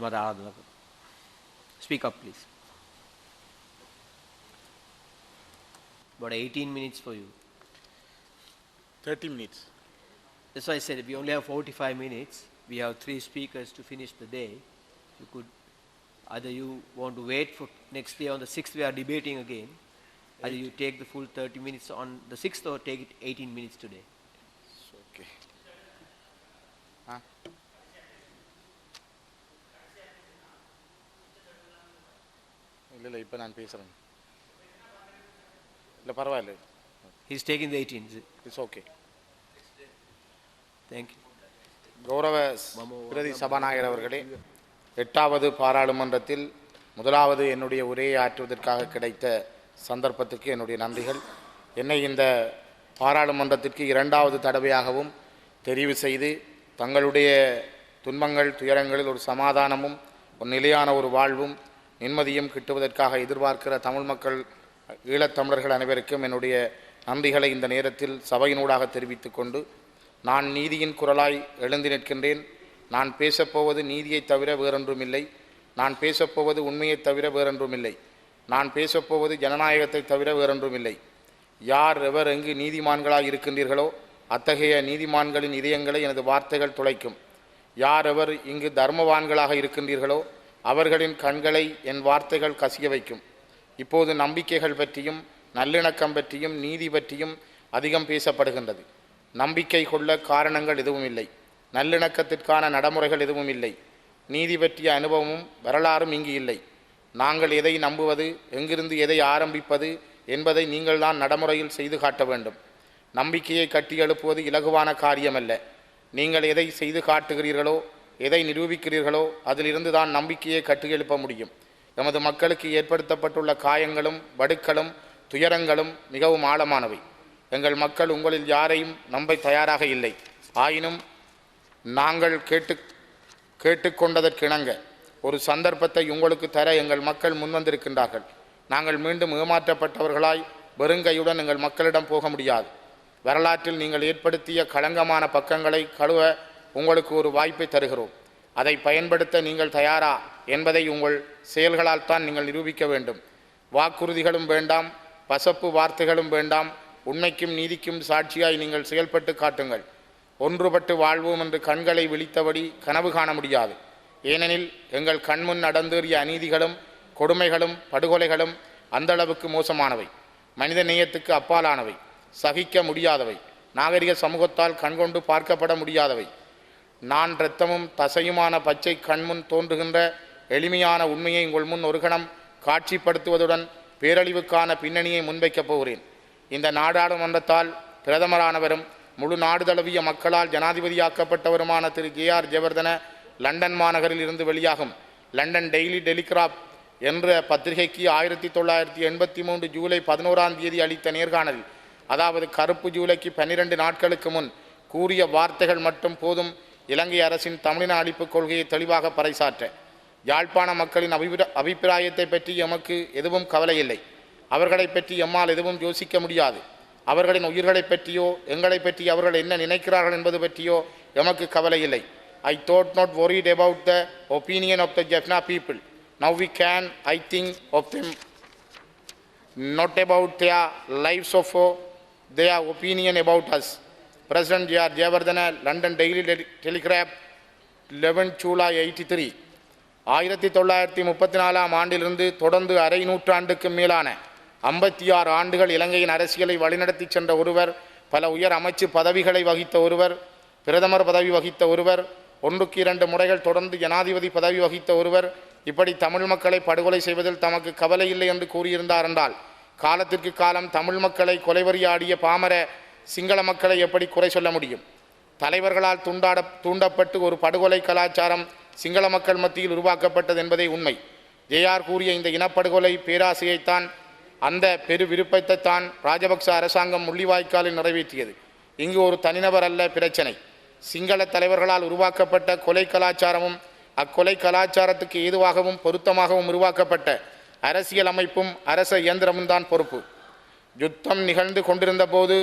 Speak up, please. About 18 minutes for you. 30 minutes. That's why I said we only have 45 minutes. We have 3 speakers to finish the day. You could either you want to wait for next day on the 6th we are debating again. Either you take the full 30 minutes on the 6th or take it 18 minutes today. Okay. இல்லை இப்போ நான் பேசுகிறேன் இல்லை பரவாயில்ல. He's taking the 18. It's okay. Thank you. கௌரவ பிரதி சபாநாயகர் அவர்களே, 8வது பாராளுமன்றத்தில் முதலாவது என்னுடைய உரையை ஆற்றுவதற்காக கிடைத்த சந்தர்ப்பத்துக்கு என்னுடைய நன்றிகள். என்னை இந்த பாராளுமன்றத்திற்கு 2வது தடவையாகவும் தெரிவு செய்து தங்களுடைய துன்பங்கள் துயரங்களில் ஒரு சமாதானமும் ஒரு நிலையான ஒரு வாழ்வும் நிம்மதியும் கிட்டுவதற்காக எதிர்பார்க்கிற தமிழ் மக்கள் ஈழத்தமிழர்கள் அனைவருக்கும் என்னுடைய நன்றிகளை இந்த நேரத்தில் சபையினூடாக தெரிவித்து கொண்டு, நான் நீதியின் குரலாய் எழுந்து நிற்கின்றேன். நான் பேசப்போவது நீதியை தவிர வேறொன்றும் இல்லை. நான் பேசப்போவது உண்மையை தவிர வேறொன்றும் இல்லை. நான் பேசப்போவது ஜனநாயகத்தை தவிர வேறொன்றும் இல்லை. யார் எவர் எங்கு நீதிமான்களாக இருக்கின்றீர்களோ அத்தகைய நீதிமான்களின் இதயங்களை எனது வார்த்தைகள் துளைக்கும். யார் எவர் இங்கு தர்மவான்களாக இருக்கின்றீர்களோ அவர்களின் கண்களை என் வார்த்தைகள் கசிய வைக்கும். இப்போது நம்பிக்கைகள் பற்றியும் நல்லிணக்கம் பற்றியும் நீதி பற்றியும் அதிகம் பேசப்படுகின்றது. நம்பிக்கை கொள்ள காரணங்கள் எதுவும் இல்லை. நல்லிணக்கத்திற்கான நடைமுறைகள் எதுவும் இல்லை. நீதி பற்றிய அனுபவமும் வரலாறும் இங்கு இல்லை. நாங்கள் எதை நம்புவது, எங்கிருந்து எதை ஆரம்பிப்பது என்பதை நீங்கள் தான் நடைமுறையில் செய்து காட்ட வேண்டும். நம்பிக்கையை கட்டியெழுப்புவது இலகுவான காரியமல்ல. நீங்கள் எதை செய்து காட்டுகிறீர்களோ, எதை நிரூபிக்கிறீர்களோ அதிலிருந்து தான் நம்பிக்கையை கட்டியெழுப்ப முடியும். எமது மக்களுக்கு ஏற்படுத்தப்பட்டுள்ள காயங்களும் வடுக்களும் துயரங்களும் மிகவும் ஆழமானவை. எங்கள் மக்கள் உங்களில் யாரையும் நம்ப தயாராக இல்லை. ஆயினும் நாங்கள் கேட்டுக்கொண்டதற்கிணங்க ஒரு சந்தர்ப்பத்தை உங்களுக்கு தர எங்கள் மக்கள் முன்வந்திருக்கின்றார்கள். நாங்கள் மீண்டும் ஏமாற்றப்பட்டவர்களாய் வெறுங்கையுடன் எங்கள் மக்களிடம் போக முடியாது. வரலாற்றில் நீங்கள் ஏற்படுத்திய களங்கமான பக்கங்களை கழுவ உங்களுக்கு ஒரு வாய்ப்பை தருகிறோம். அதை பயன்படுத்த நீங்கள் தயாரா என்பதை உங்கள் செயல்களால் தான் நீங்கள் நிரூபிக்க வேண்டும். வாக்குறுதிகளும் வேண்டாம், பசப்பு வார்த்தைகளும் வேண்டாம். உண்மைக்கும் நீதிக்கும் சாட்சியாய் நீங்கள் செயல்பட்டு காட்டுங்கள். ஒன்றுபட்டு வாழ்வோம் என்று கண்களை விழித்தபடி கனவு காண முடியாது. ஏனெனில் எங்கள் கண்முன் நடந்தேறிய அநீதிகளும் கொடுமைகளும் படுகொலைகளும் அந்தளவுக்கு மோசமானவை, மனித நேயத்துக்கு அப்பாலானவை, சகிக்க முடியாதவை, நாகரிக சமூகத்தால் கண்கொண்டு பார்க்கப்பட முடியாதவை. நான் இரத்தமும் தசையுமான பச்சை கண்முன் தோன்றுகின்ற எளிமையான உண்மையை உங்கள் முன் ஒரு கணம் காட்சிப்படுத்துவதுடன் பேரழிவுக்கான பின்னணியை முன்வைக்கப் போகிறேன். இந்த நாடாளுமன்றத்தால் பிரதமரானவரும் முழு நாடு தழுவிய மக்களால் ஜனாதிபதியாக்கப்பட்டவருமான திரு J.R. ஜெயவர்தன லண்டன் மாநகரில் இருந்து வெளியாகும் லண்டன் டெய்லி டெலிகிராப் என்ற பத்திரிகைக்கு 1983 ஜூலை 11 அளித்த நேர்காணலில், அதாவது கருப்பு ஜூலைக்கு 12 நாட்களுக்கு முன் கூறிய வார்த்தைகள் மட்டும் போதும் இலங்கை அரசின் தமிழின அழிப்பு கொள்கையை தெளிவாக பறைசாற்ற. யாழ்ப்பாண மக்களின் அபிப்பிராயத்தை பற்றி எமக்கு எதுவும் கவலை இல்லை. அவர்களை பற்றி எம்மால் எதுவும் யோசிக்க முடியாது. அவர்களின் உயிர்களை பற்றியோ எங்களை பற்றி அவர்கள் என்ன நினைக்கிறார்கள் என்பது பற்றியோ எமக்கு கவலை இல்லை. I thought not worried about the opinion of the Jaffna people. Now we can, I think of them, not about their lives of their opinion about us. President J.R. Jayawardena, London Daily Telegraph, 11 July 83. 1934 ஆண்டிலிருந்து தொடர்ந்து அரை நூற்றாண்டுக்கு மேலான 56 ஆண்டுகள் இலங்கையின் அரசியலை வழிநடத்தி சென்ற ஒருவர், பல உயர் அமைச்சு பதவிகளை வகித்த ஒருவர், பிரதமர் பதவி வகித்த ஒருவர், 1-2 முறைகள் தொடர்ந்து ஜனாதிபதி பதவி வகித்த ஒருவர் இப்படி தமிழ் மக்களை படுகொலை செய்வதில் தமக்கு கவலை இல்லை என்று கூறியிருந்தார் என்றால், காலத்திற்கு காலம் தமிழ் மக்களை கொலைவரியாடிய பாமர சிங்கள மக்களை எப்படி குறை சொல்ல முடியும்? தலைவர்களால் தூண்டப்பட்டு ஒரு படுகொலை கலாச்சாரம் சிங்கள மக்கள் மத்தியில் உருவாக்கப்பட்டது என்பதே உண்மை. J.R. கூறிய இந்த இனப்படுகொலை பேராசையைத்தான், அந்த பெரு விருப்பத்தைத்தான் ராஜபக்ச அரசாங்கம் முள்ளிவாய்க்காலில் நிறைவேற்றியது. இங்கு ஒரு தனிநபர் அல்ல பிரச்சனை. சிங்கள தலைவர்களால் உருவாக்கப்பட்ட கொலை கலாச்சாரமும் அக்கொலை கலாச்சாரத்துக்கு ஏதுவாகவும் பொருத்தமாகவும் உருவாக்கப்பட்ட அரசியல் அமைப்பும் அரச இயந்திரமும் தான் பொறுப்பு. யுத்தம் நிகழ்ந்து கொண்டிருந்த போது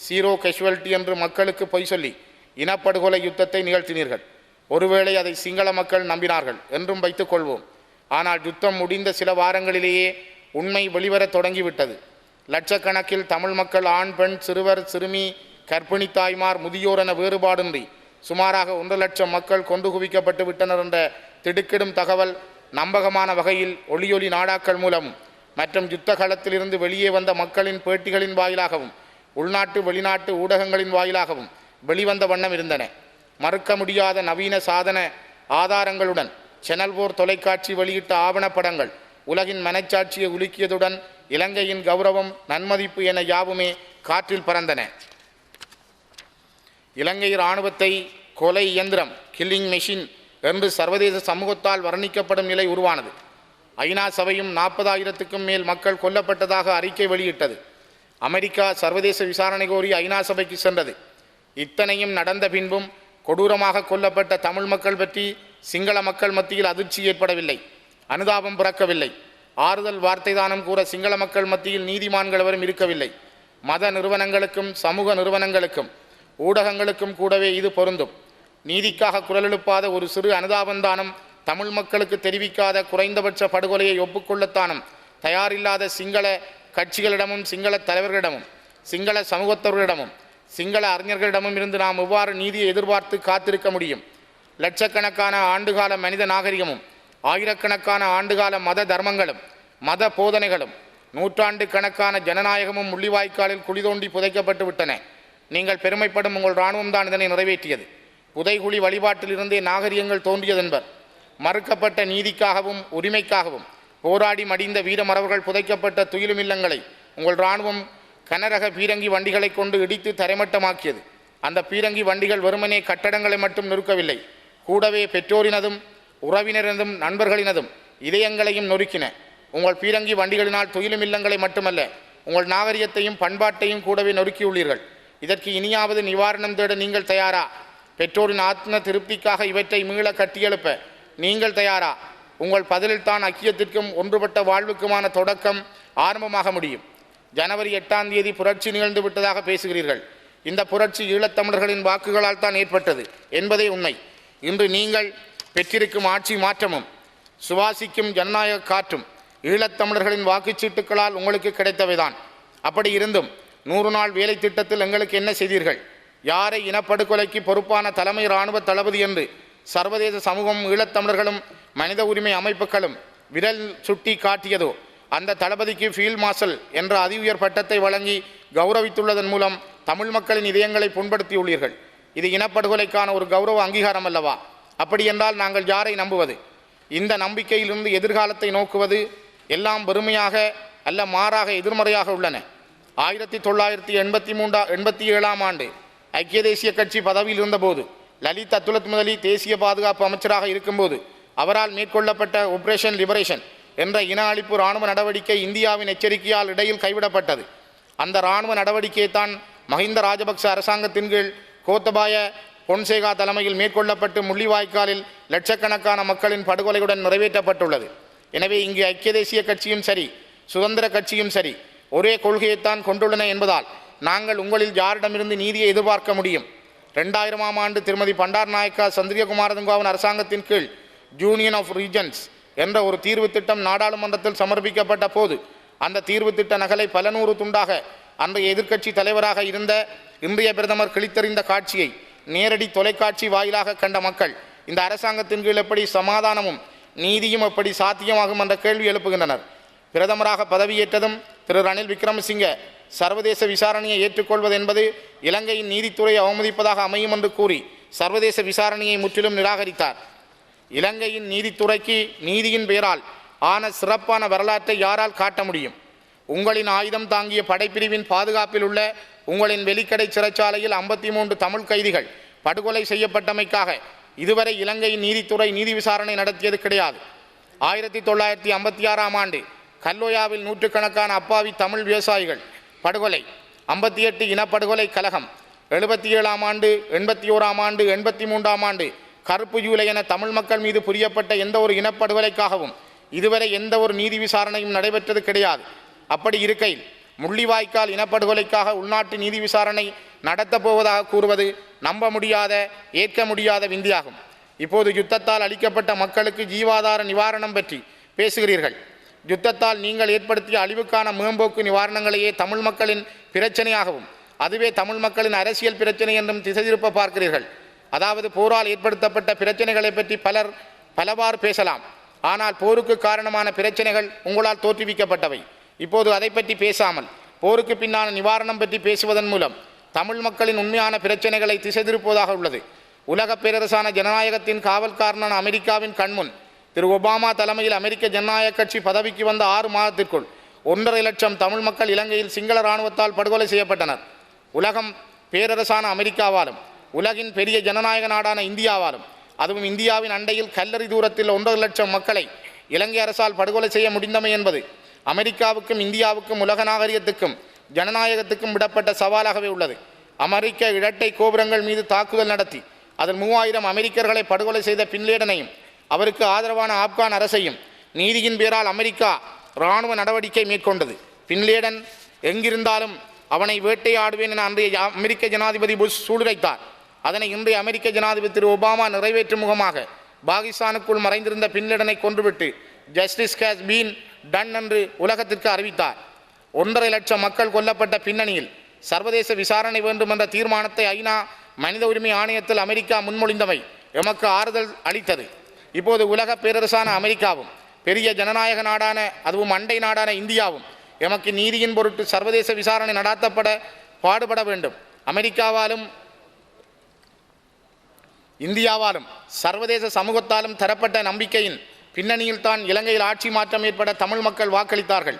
0 கேஷுவல்டி என்று மக்களுக்கு பொய் சொல்லி இனப்படுகொலை யுத்தத்தை நிகழ்த்தினீர்கள். ஒருவேளை அதை சிங்கள மக்கள் நம்பினார்கள் என்றும் வைத்துக் கொள்வோம். ஆனால் யுத்தம் முடிந்த சில வாரங்களிலேயே உண்மை வெளிவரத் தொடங்கிவிட்டது. லட்சக்கணக்கில் தமிழ் மக்கள் ஆண், பெண், சிறுவர், சிறுமி, கர்ப்பிணி தாய்மார், முதியோர் என வேறுபாடின்றி சுமாராக 1 லட்சம் மக்கள் கொண்டு குவிக்கப்பட்டு விட்டனர் என்ற திடுக்கிடும் தகவல் நம்பகமான வகையில் ஒளியொலி நாடாக்கள் மூலமும் மற்றும் யுத்த களத்திலிருந்து வெளியே வந்த மக்களின் பேட்டிகளின் வாயிலாகவும் உள்நாட்டு வெளிநாட்டு ஊடகங்களின் வாயிலாகவும் வெளிவந்த வண்ணம் இருந்தன. மறுக்க முடியாத நவீன சாதன ஆதாரங்களுடன் சேனல் 4 தொலைக்காட்சி வெளியிட்ட ஆவணப்படங்கள் உலகின் மனச்சாட்சியை உலுக்கியதுடன் இலங்கையின் கௌரவம், நன்மதிப்பு என யாவுமே காற்றில் பறந்தன. இலங்கை இராணுவத்தை கொலை இயந்திரம், கில்லிங் மெஷின் என்று சர்வதேச சமூகத்தால் வர்ணிக்கப்படும் நிலை உருவானது. ஐநா சபையும் 40,000க்கும் மேல் மக்கள் கொல்லப்பட்டதாக அறிக்கை வெளியிட்டது. அமெரிக்கா சர்வதேச விசாரணை கோரி ஐநா சபைக்கு சென்றது. இத்தனையும் நடந்த பின்பும் கொடூரமாக கொல்லப்பட்ட தமிழ் மக்கள் பற்றி சிங்கள மக்கள் மத்தியில் அதிர்ச்சி ஏற்படவில்லை, அனுதாபம் பிறக்கவில்லை. ஆறுதல் வார்த்தை தானம் கூற சிங்கள மக்கள் மத்தியில் நீதிமான்கள் எவரும் இருக்கவில்லை. மத நிறுவனங்களுக்கும் சமூக நிறுவனங்களுக்கும் ஊடகங்களுக்கும் கூடவே இது பொருந்தும். நீதிக்காக குரலெழுப்பாத ஒரு சிறு அனுதாபந்தானம், தமிழ் மக்களுக்கு தெரிவிக்காத குறைந்தபட்ச படுகொலையை ஒப்புக்கொள்ளத்தானும் தயாரில்லாத சிங்கள கட்சிகளிடமும் சிங்கள தலைவர்களிடமும் சிங்கள சமூகத்தவர்களிடமும் சிங்கள அறிஞர்களிடமும் இருந்து நாம் எவ்வாறு நீதியை எதிர்பார்த்து காத்திருக்க முடியும்? லட்சக்கணக்கான ஆண்டுகால மனித நாகரிகமும் ஆயிரக்கணக்கான ஆண்டுகால மத தர்மங்களும் மத போதனைகளும் நூற்றாண்டு கணக்கான ஜனநாயகமும் முள்ளிவாய்க்காலில் குழிதோண்டி புதைக்கப்பட்டு விட்டன. நீங்கள் பெருமைப்படும் உங்கள் இராணுவம் தான் இதனை நிறைவேற்றியது. புதைகுழி வழிபாட்டிலிருந்தே நாகரிகங்கள் தோன்றியதென்பர். மறுக்கப்பட்ட நீதிக்காகவும் உரிமைக்காகவும் போராடி மடிந்த வீரமறவர்கள் புதைக்கப்பட்ட துயிலும் இல்லங்களை உங்கள் இராணுவம் கனரக பீரங்கி வண்டிகளை கொண்டு இடித்து தரைமட்டமாக்கியது. அந்த பீரங்கி வண்டிகள் வெறுமனே கட்டடங்களை மட்டும் நொறுக்கவில்லை, கூடவே பெற்றோரினதும் உறவினரினதும் நண்பர்களினதும் இதயங்களையும் நொறுக்கின. உங்கள் பீரங்கி வண்டிகளினால் துயிலும் இல்லங்களை மட்டுமல்ல, உங்கள் நாகரிகத்தையும் பண்பாட்டையும் கூடவே நொறுக்கியுள்ளீர்கள். இதற்கு இனியாவது நிவாரணம் தேட நீங்கள் தயாரா? பெற்றோரின் ஆத்ம திருப்திக்காக இவற்றை மீள கட்டியெழுப்ப நீங்கள் தயாரா? உங்கள் பதிலில் தான் ஐக்கியத்திற்கும் ஒன்றுபட்ட வாழ்வுக்குமான தொடக்கம் ஆரம்பமாக முடியும். ஜனவரி 8ஆம் தேதி புரட்சி நிகழ்ந்து விட்டதாக பேசுகிறீர்கள். இந்த புரட்சி ஈழத்தமிழர்களின் வாக்குகளால் தான் ஏற்பட்டது என்பதே உண்மை. இன்று நீங்கள் பெற்றிருக்கும் ஆட்சி மாற்றமும் சுவாசிக்கும் ஜனநாயக காற்றும் ஈழத்தமிழர்களின் வாக்குச்சீட்டுகளால் உங்களுக்கு கிடைத்தவைதான். அப்படி இருந்தும் 100 நாள் வேலை திட்டத்தில் எங்களுக்கு என்ன செய்தீர்கள்? யாரை இனப்படுகொலைக்கு பொறுப்பான தலைமை இராணுவ தளபதி என்று சர்வதேச சமூகம் ஈழத்தமிழர்களும் மனித உரிமை அமைப்புகளும் விரல் சுட்டி காட்டியதோ அந்த தளபதிக்கு ஃபீல்ட் மார்ஷல் என்ற அதி உயர் பட்டத்தை வழங்கி கௌரவித்துள்ளதன் மூலம் தமிழ் மக்களின் இதயங்களை புண்படுத்தியுள்ளீர்கள். இது இனப்படுகொலைக்கான ஒரு கௌரவ அங்கீகாரம் அல்லவா? அப்படி என்றால் நாங்கள் யாரை நம்புவது? இந்த நம்பிக்கையிலிருந்து எதிர்காலத்தை நோக்குவது எல்லாம் வெறுமையாக அல்ல, மாறாக எதிர்மறையாக உள்ளன. 1987ஆம் ஆண்டு ஐக்கிய தேசிய கட்சி பதவியில் இருந்தபோது லலித் அத்துலத்மலி தேசிய பாதுகாப்பு அமைச்சராக இருக்கும்போது அவரால் மேற்கொள்ளப்பட்ட ஆபரேஷன் லிபரேஷன் என்ற இன அழிப்பு இராணுவ நடவடிக்கை இந்தியாவின் எச்சரிக்கையால் இடையில் கைவிடப்பட்டது. அந்த இராணுவ நடவடிக்கையை தான் மஹிந்த ராஜபக்ச அரசாங்கத்தின் கீழ் கோத்தபாய பொன்சேகா தலைமையில் மேற்கொள்ளப்பட்டு முள்ளிவாய்க்காலில் லட்சக்கணக்கான மக்களின் படுகொலையுடன் நிறைவேற்றப்பட்டுள்ளது. எனவே இங்கு ஐக்கிய தேசிய கட்சியும் சரி சுதந்திர கட்சியும் சரி ஒரே கொள்கையைத்தான் கொண்டுள்ளன என்பதால் நாங்கள் உங்களில் யாரிடமிருந்து நீதியை எதிர்பார்க்க முடியும்? 2000ஆம் ஆண்டு திருமதி பண்டார் நாயக்கா சந்திரிகுமாரதுங்காவின் அரசாங்கத்தின் கீழ் யூனியன் ஆஃப் ரீஜன்ஸ் என்ற ஒரு தீர்வு திட்டம் நாடாளுமன்றத்தில் சமர்ப்பிக்கப்பட்ட போது அந்த தீர்வு திட்ட நகலை பல நூறு துண்டாக அன்றைய எதிர்க்கட்சி தலைவராக இருந்த இன்றைய பிரதமர் கிழித்தறிந்த காட்சியை நேரடி தொலைக்காட்சி வாயிலாக கண்ட மக்கள் இந்த அரசாங்கத்தின் கீழ் எப்படி சமாதானமும் நீதியும் எப்படி சாத்தியமாகும் என்ற கேள்வி எழுப்புகின்றனர். பிரதமராக பதவியேற்றதும் திரு ரணில் விக்ரமசிங்க சர்வதேச விசாரணையை ஏற்றுக்கொள்வது என்பது இலங்கையின் நீதித்துறையை அவமதிப்பதாக அமையும் என்று கூறி சர்வதேச விசாரணையை முற்றிலும் நிராகரித்தார். இலங்கையின் நீதித்துறைக்கு நீதியின் பெயரால் ஆன சிறப்பான வரலாற்றை யாரால் காட்ட முடியும்? உங்களின் ஆயுதம் தாங்கிய படைப்பிரிவின் பாதுகாப்பில் உள்ள உங்களின் வெலிக்கடை சிறைச்சாலையில் 53 தமிழ் கைதிகள் படுகொலை செய்யப்பட்டமைக்காக இதுவரை இலங்கையின் நீதித்துறை நீதி விசாரணை நடத்தியது கிடையாது. 1956ஆம் ஆண்டு கல்லோயாவில் நூற்றுக்கணக்கான அப்பாவி தமிழ் விவசாயிகள் படுகொலை, 58 இனப்படுகொலை கலகம், 77ஆம் ஆண்டு 81ஆம் ஆண்டு 83ஆம் ஆண்டு கருப்பு ஜூலை என தமிழ் மக்கள் மீது புரியப்பட்ட எந்த ஒரு இனப்படுகொலைக்காகவும் இதுவரை எந்த ஒரு நீதி விசாரணையும் நடைபெற்றது கிடையாது. அப்படி இருக்கையில் முள்ளிவாய்க்கால் இனப்படுகொலைக்காக உள்நாட்டு நீதி விசாரணை நடத்தப் போவதாக கூறுவது நம்ப முடியாத ஏற்க முடியாத விந்தியாகும். இப்போது யுத்தத்தால் அளிக்கப்பட்ட மக்களுக்கு ஜீவாதார நிவாரணம் பற்றி பேசுகிறீர்கள். யுத்தத்தால் நீங்கள் ஏற்படுத்திய அழிவுக்கான மேம்போக்கு நிவாரணங்களையே தமிழ் மக்களின் பிரச்சனையாகவும் அதுவே தமிழ் மக்களின் அரசியல் பிரச்சனை என்றும் திசை திருப்ப பார்க்கிறீர்கள். அதாவது போரால் ஏற்படுத்தப்பட்ட பிரச்சனைகளை பற்றி பலவாறு பேசலாம். ஆனால் போருக்கு காரணமான பிரச்சனைகள் உங்களால் தோற்றுவிக்கப்பட்டவை. இப்போது அதை பற்றி பேசாமல் போருக்கு பின்னான நிவாரணம் பற்றி பேசுவதன் மூலம் தமிழ் மக்களின் உண்மையான பிரச்சனைகளை திசை திருப்புவதாக உள்ளது. உலக பேரரசான ஜனநாயகத்தின் காவல்காரனான அமெரிக்காவின் கண்முன் திரு ஒபாமா தலைமையில் அமெரிக்க ஜனநாயக கட்சி பதவிக்கு வந்த 6 மாதத்திற்குள் 1.5 லட்சம் தமிழ் மக்கள் இலங்கையில் சிங்கள இராணுவத்தால் படுகொலை செய்யப்பட்டனர். உலகம் பேரரசான அமெரிக்காவாலும் உலகின் பெரிய ஜனநாயக நாடான இந்தியாவாலும் அதுவும் இந்தியாவின் அண்டையில் கல்லறி தூரத்தில் 1.5 லட்சம் மக்களை இலங்கை அரசால் படுகொலை செய்ய முடிந்தமை என்பது அமெரிக்காவுக்கும் இந்தியாவுக்கும் உலக நாகரிகத்துக்கும் ஜனநாயகத்துக்கும் விடப்பட்ட சவாலாகவே உள்ளது. அமெரிக்க இரட்டை கோபுரங்கள் மீது தாக்குதல் நடத்தி அதில் 3000 அமெரிக்கர்களை படுகொலை செய்த பின்லேடனையும் அவருக்கு ஆதரவான ஆப்கான் அரசையும் நீதியின் பேரால் அமெரிக்கா இராணுவ நடவடிக்கை மேற்கொண்டது. பின்லேடன் எங்கிருந்தாலும் அவனை வேட்டையாடுவேன் என அன்றைய அமெரிக்க ஜனாதிபதி புஷ் சூளுரைத்தார். அதனை இன்றைய அமெரிக்க ஜனாதிபதி திரு ஒபாமா நிறைவேற்றும் முகமாக பாகிஸ்தானுக்குள் மறைந்திருந்த பின்லேடனை கொன்றுவிட்டு ஜஸ்டிஸ் ஹேஸ் பீன் டன் என்று உலகத்திற்கு அறிவித்தார். 1.5 லட்சம் மக்கள் கொல்லப்பட்ட பின்னணியில் சர்வதேச விசாரணை வேண்டும் என்ற தீர்மானத்தை ஐநா மனித உரிமை ஆணையத்தில் அமெரிக்கா முன்மொழிந்தமை எமக்கு ஆறுதல் அளித்தது. இப்போது உலக பேரரசான அமெரிக்காவும் பெரிய ஜனநாயக நாடான அதுவும் அண்டை நாடான இந்தியாவும் எமக்கு நீதியின் பொருட்டு சர்வதேச விசாரணை நடாத்தப்பட பாடுபட வேண்டும். அமெரிக்காவாலும் இந்தியாவாலும் சர்வதேச சமூகத்தாலும் தரப்பட்ட நம்பிக்கையின் பின்னணியில் தான் இலங்கையில் ஆட்சி மாற்றம் ஏற்பட தமிழ் மக்கள் வாக்களித்தார்கள்.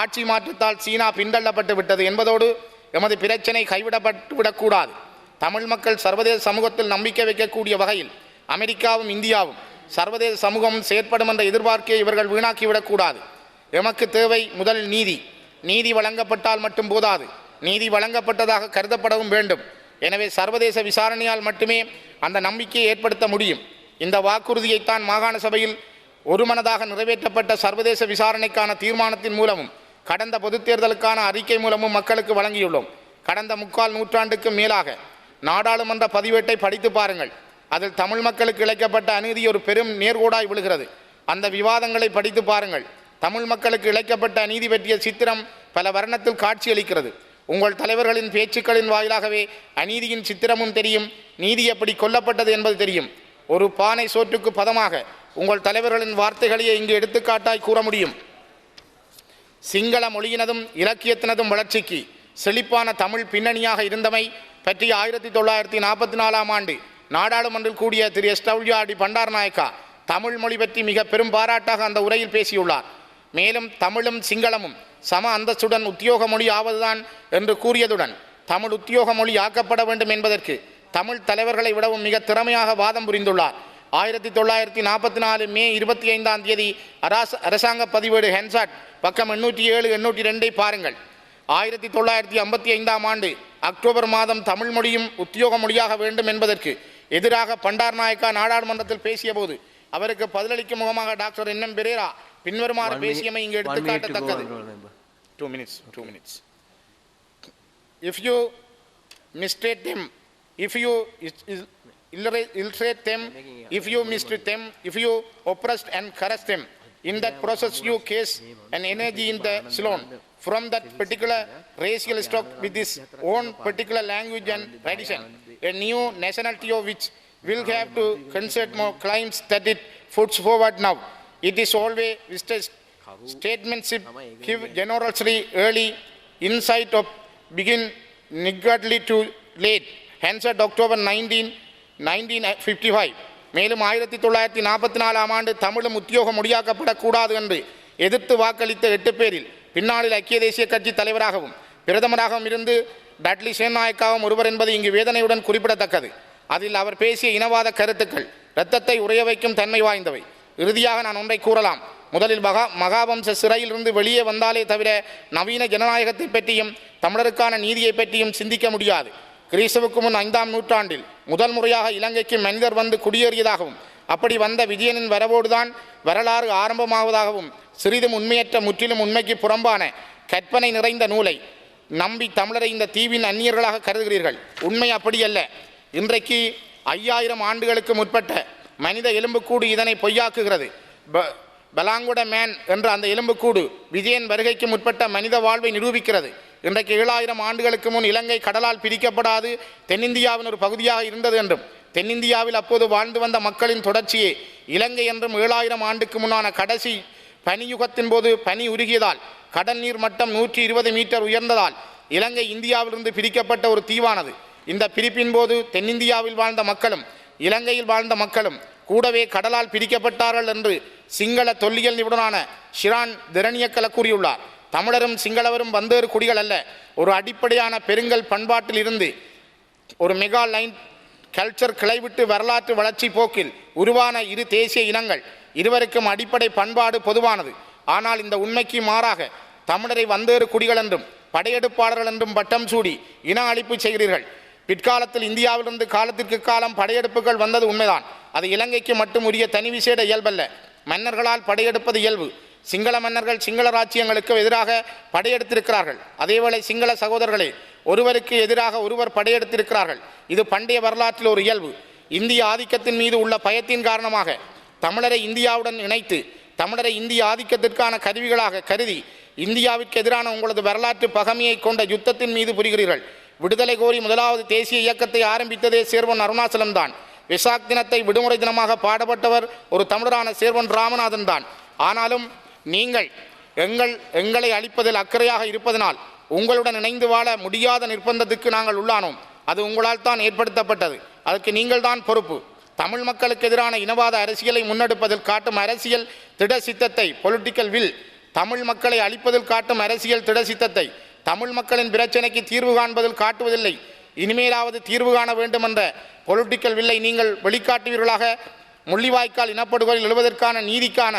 ஆட்சி மாற்றத்தால் சீனா பின்தள்ளப்பட்டு விட்டது என்பதோடு எமது பிரச்சனை கைவிடப்பட்டு விடக்கூடாது. தமிழ் மக்கள் சர்வதேச சமூகத்தில் நம்பிக்கை வைக்கக்கூடிய வகையில் அமெரிக்காவும் இந்தியாவும் சர்வதேச சமூகமும் செயற்படும் என்ற எதிர்பார்க்கையை இவர்கள் வீணாக்கிவிடக்கூடாது. எமக்கு தேவை முதலில் நீதி. நீதி வழங்கப்பட்டால் மட்டும் போதாது, நீதி வழங்கப்பட்டதாக கருதப்படவும் வேண்டும். எனவே சர்வதேச விசாரணையால் மட்டுமே அந்த நம்பிக்கையை ஏற்படுத்த முடியும். இந்த வாக்குறுதியைத்தான் மாகாண சபையில் ஒருமனதாக நிறைவேற்றப்பட்ட சர்வதேச விசாரணைக்கான தீர்மானத்தின் மூலமும் கடந்த பொதுத் தேர்தலுக்கான அறிக்கை மூலமும் மக்களுக்கு வழங்கியுள்ளோம். கடந்த 3/4 நூற்றாண்டுக்கு மேலாக நாடாளுமன்ற பதிவேட்டை படித்து பாருங்கள். அதில் தமிழ் மக்களுக்கு இழைக்கப்பட்ட அநீதி ஒரு பெரும் நேர்கோடாய் விழுகிறது. அந்த விவாதங்களை படித்து பாருங்கள். தமிழ் மக்களுக்கு இழைக்கப்பட்ட அநீதி பற்றிய சித்திரம் பல வர்ணத்தில் காட்சியளிக்கிறது. உங்கள் தலைவர்களின் பேச்சுக்களின் வாயிலாகவே அநீதியின் சித்திரமும் தெரியும், நீதி எப்படி கொல்லப்பட்டது என்பது தெரியும். ஒரு பானை சோற்றுக்கு பதமாக உங்கள் தலைவர்களின் வார்த்தைகளையே இங்கு எடுத்துக்காட்டாய் கூற முடியும். சிங்கள மொழியினதும் இலக்கியத்தினதும் வளர்ச்சிக்கு செழிப்பான தமிழ் பின்னணியாக இருந்தமை பற்றி 1944ஆம் ஆண்டு நாடாளுமன்றில் கூடிய திரு எஸ்.டபிள்யூ.ஆர்.டி. பண்டாரநாயக்கா தமிழ் மொழி பற்றி மிக பெரும் பாராட்டாக அந்த உரையில் பேசியுள்ளார். மேலும் தமிழும் சிங்களமும் சம அந்தஸ்துடன் உத்தியோக மொழி ஆவதுதான் என்று கூறியதுடன் தமிழ் உத்தியோக மொழி ஆக்கப்பட வேண்டும் என்பதற்கு தமிழ் தலைவர்களை விடவும் மிக திறமையாக வாதம் புரிந்துள்ளார். 1944 மே 25ஆம் தேதி அரசாங்க பதிவேடு ஹென்சாட் பக்கம் 807, 802 பாருங்கள். 1955ஆம் ஆண்டு அக்டோபர் மாதம் தமிழ் மொழியும் உத்தியோக மொழியாக வேண்டும் என்பதற்கு எதிராக பண்டாரநாயக்கா நாடாளுமன்றத்தில் பேசிய போது அவருக்கு பதிலளிக்கும் முகமாக டாக்டர் என்.எம். பெரேரா பின்வருமாறு பேசியமை இங்கு எடுத்துக்காட்டத்தக்கது. 2 minutes. If you mistreat them, if you illiterate them, if you mistreat them, if you oppressed and harass them, in that process you case an energy in the Ceylon from that particular racial stock with his own particular language and tradition, a new nationality of which will have to concert more claims that it puts forward now. It is always statementship give generously early insight of begin niggardly too late. Hence October 1955. மேலும் 1944ஆம் ஆண்டு தமிழும் உத்தியோக மொழியாக்கப்படக்கூடாது என்று எதிர்த்து வாக்களித்த 8 பேரில் பின்னாளில் ஐக்கிய தேசிய கட்சி தலைவராகவும் பிரதமராகவும் இருந்து டட்லி சேனாயக்காவும் ஒருவர் என்பது இங்கு வேதனையுடன் குறிப்பிடத்தக்கது. அதில் அவர் பேசிய இனவாத கருத்துக்கள் இரத்தத்தை உறைய வைக்கும் தன்மை வாய்ந்தவை. இறுதியாக நான் ஒன்றை கூறலாம். முதலில் மகாவம்ச சிறையில் இருந்து வெளியே வந்தாலே தவிர நவீன ஜனநாயகத்தை பற்றியும் தமிழருக்கான நீதியை பற்றியும் சிந்திக்க முடியாது. கிறிஸ்துவுக்கு முன் 5ஆம் நூற்றாண்டில் முதல் முறையாக இலங்கைக்கு மனிதர் வந்து குடியேறியதாகவும் அப்படி வந்த விஜயனின் வரவோடுதான் வரலாறு ஆரம்பமாவதாகவும் சிறிதும் உண்மையற்ற முற்றிலும் உண்மைக்கு புறம்பான கற்பனை நிறைந்த நூலை நம்பி தமிழரை இந்த தீவின் அந்நியர்களாக கருதுகிறீர்கள். உண்மை அப்படியல்ல. இன்றைக்கு 5000 ஆண்டுகளுக்கு முற்பட்ட மனித எலும்புக்கூடு இதனை பொய்யாக்குகிறது. பலாங்குட மேன் என்ற அந்த எலும்புக்கூடு விஜயன் வருகைக்கு முற்பட்ட மனித வாழ்வை நிரூபிக்கிறது. இன்றைக்கு 7000 ஆண்டுகளுக்கு முன் இலங்கை கடலால் பிரிக்கப்படாது தென்னிந்தியாவின் ஒரு பகுதியாக இருந்தது என்றும், தென்னிந்தியாவில் அப்போது வாழ்ந்து வந்த மக்களின் தொடர்ச்சியே இலங்கை என்றும் 7000 ஆண்டுக்கு முன்னான கடைசி பனியுகத்தின் போது பனி உருகியதால் கடல் நீர் மட்டம் 120 மீட்டர் உயர்ந்ததால் இலங்கை இந்தியாவிலிருந்து பிரிக்கப்பட்ட ஒரு தீவானது. இந்த பிரிப்பின் போது தென்னிந்தியாவில் வாழ்ந்த மக்களும் இலங்கையில் வாழ்ந்த மக்களும் கூடவே கடலால் பிரிக்கப்பட்டார்கள் என்று சிங்கள தொல்லியல் நிபுணரான ஷிரான் திரணியக்கல கூறியுள்ளார். தமிழரும் சிங்களவரும் வந்தேறு குடிகள் அல்ல. ஒரு அடிப்படையான பெருங்கல் பண்பாட்டில் இருந்து ஒரு மெகா லைன் கல்ச்சர் கிளைவிட்டு வரலாற்று வளர்ச்சி போக்கில் உருவான இரு தேசிய இனங்கள், இருவருக்கும் அடிப்படை பண்பாடு பொதுவானது. ஆனால் இந்த உண்மைக்கு மாறாக தமிழரை வந்தேறு குடிகள் என்றும் படையெடுப்பாளர்கள் என்றும் பட்டம் சூடி இன அழிப்பு செய்கிறீர்கள். பிற்காலத்தில் இந்தியாவிலிருந்து காலத்திற்கு காலம் படையெடுப்புகள் வந்தது உண்மைதான். அது இலங்கைக்கு மட்டும் உரிய தனி விசேட இயல்பல்ல. மன்னர்களால் படையெடுப்பது இயல்பு. சிங்கள மன்னர்கள் சிங்கள ராச்சியங்களுக்கு எதிராக படையெடுத்திருக்கிறார்கள். அதேவேளை சிங்கள சகோதரர்களே ஒருவருக்கு எதிராக ஒருவர் படையெடுத்திருக்கிறார்கள். இது பண்டைய வரலாற்றில் ஒரு இயல்பு. இந்திய ஆதிக்கத்தின் மீது உள்ள பயத்தின் காரணமாக தமிழரை இந்தியாவுடன் இணைத்து தமிழரை இந்திய ஆதிக்கத்திற்கான கருவிகளாக கருதி இந்தியாவிற்கு எதிரான உங்களது வரலாற்று பகைமையை கொண்ட யுத்தத்தின் மீது புரிகிறீர்கள். விடுதலை கோரி முதலாவது தேசிய இயக்கத்தை ஆரம்பித்ததே சேர்வன் அருணாசலம் தான். விசாக் தினத்தை விடுமுறை தினமாக பாடப்பட்டவர் ஒரு தமிழரான சேர்வன் ராமநாதன் தான். ஆனாலும் நீங்கள் எங்களை அழிப்பதில் அக்கறையாக இருப்பதனால் உங்களுடன் இணைந்து வாழ முடியாத நிர்பந்தத்துக்கு நாங்கள் உள்ளானோம். அது உங்களால் தான் ஏற்படுத்தப்பட்டது. அதற்கு நீங்கள் தான் பொறுப்பு. தமிழ் மக்களுக்கு எதிரான இனவாத அரசியலை முன்னெடுப்பதில் காட்டும் அரசியல் திட சித்தத்தை, பொலிட்டிக்கல் வில், தமிழ் மக்களை அழிப்பதில் காட்டும் அரசியல் திட சித்தத்தை தமிழ் மக்களின் பிரச்சனைக்கு தீர்வு காண்பதில் காட்டுவதில்லை. இனிமேலாவது தீர்வு காண வேண்டும் என்ற பொலிட்டிக்கல் வில்லை நீங்கள் வெளிக்காட்டுவீர்களாக. முள்ளிவாய்க்கால் இனப்படுகொலையில் எழுவதற்கான நீதிக்கான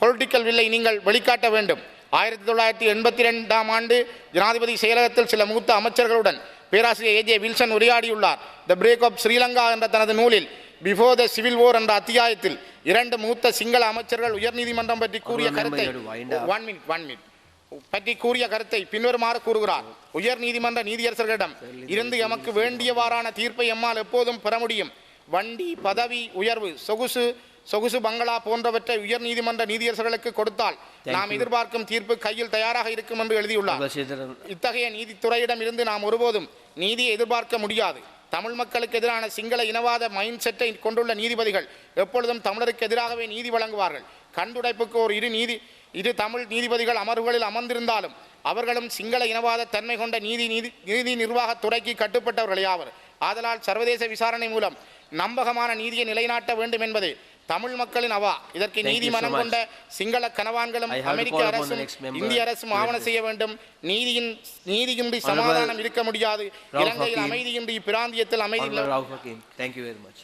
பொலிட்டிக்கல் வில்லை நீங்கள் வெளிக்காட்ட வேண்டும். 1982ஆம் ஆண்டு ஜனாதிபதி செயலகத்தில் சில மூத்த அமைச்சர்களுடன் பேராசிரியர் ஏஜே வில்சன் உரையாடியுள்ளார். த பிரேக் ஆப் ஸ்ரீலங்கா என்ற தனது நூலில் பிஃபோர் த சிவில் வார் என்ற அத்தியாயத்தில் 2 மூத்த சிங்கள அமைச்சர்கள் உயர்நீதிமன்றம் பற்றி கூறிய கருத்தை பின்வருமாறு கூறுகிறார். உயர் நீதிமன்ற நீதியரசர்களிடம் இருந்து எமக்கு வேண்டியவாறான தீர்ப்பை எம்மால் எப்போதும் பெற முடியும். வண்டி, பதவி உயர்வு, சொகுசு பங்களா போன்றவற்றை உயர் நீதிமன்ற நீதியரசர்களுக்கு கொடுத்தால் நாம் எதிர்பார்க்கும் தீர்ப்பு கையில் தயாராக இருக்கும் என்று எழுதியுள்ளார். இத்தகைய நீதித்துறையிடம் இருந்து நாம் ஒருபோதும் நீதியை எதிர்பார்க்க முடியாது. தமிழ் மக்களுக்கு எதிரான சிங்கள இனவாத மைண்ட் செட்டை கொண்டுள்ள நீதிபதிகள் எப்பொழுதும் தமிழருக்கு எதிராகவே நீதி வழங்குவார்கள். கண்டுடைப்புக்கு ஒரு இரு தமிழ் நீதிபதிகள் அமர்வுகளில் அமர்ந்திருந்தாலும் அவர்களும் சிங்கள இனவாத தன்மை கொண்ட நீதி நிர்வாகத் துறைக்கு கட்டுப்பட்டவர்களே ஆவர். ஆதலால் சர்வதேச விசாரணை மூலம் நம்பகமான நீதியை நிலைநாட்ட வேண்டும் என்பதே தமிழ் மக்களின் அவா. இதற்கு நீதி மனம் கொண்ட சிங்கள கனவான்களும் அமெரிக்க அரசும் இந்திய அரசும் ஆவண செய்ய வேண்டும். நீதியின்றி சமாதானம் இருக்க முடியாது. இலங்கையில் அமைதியின்றி பிராந்தியத்தில் அமைதி. Thank you very much.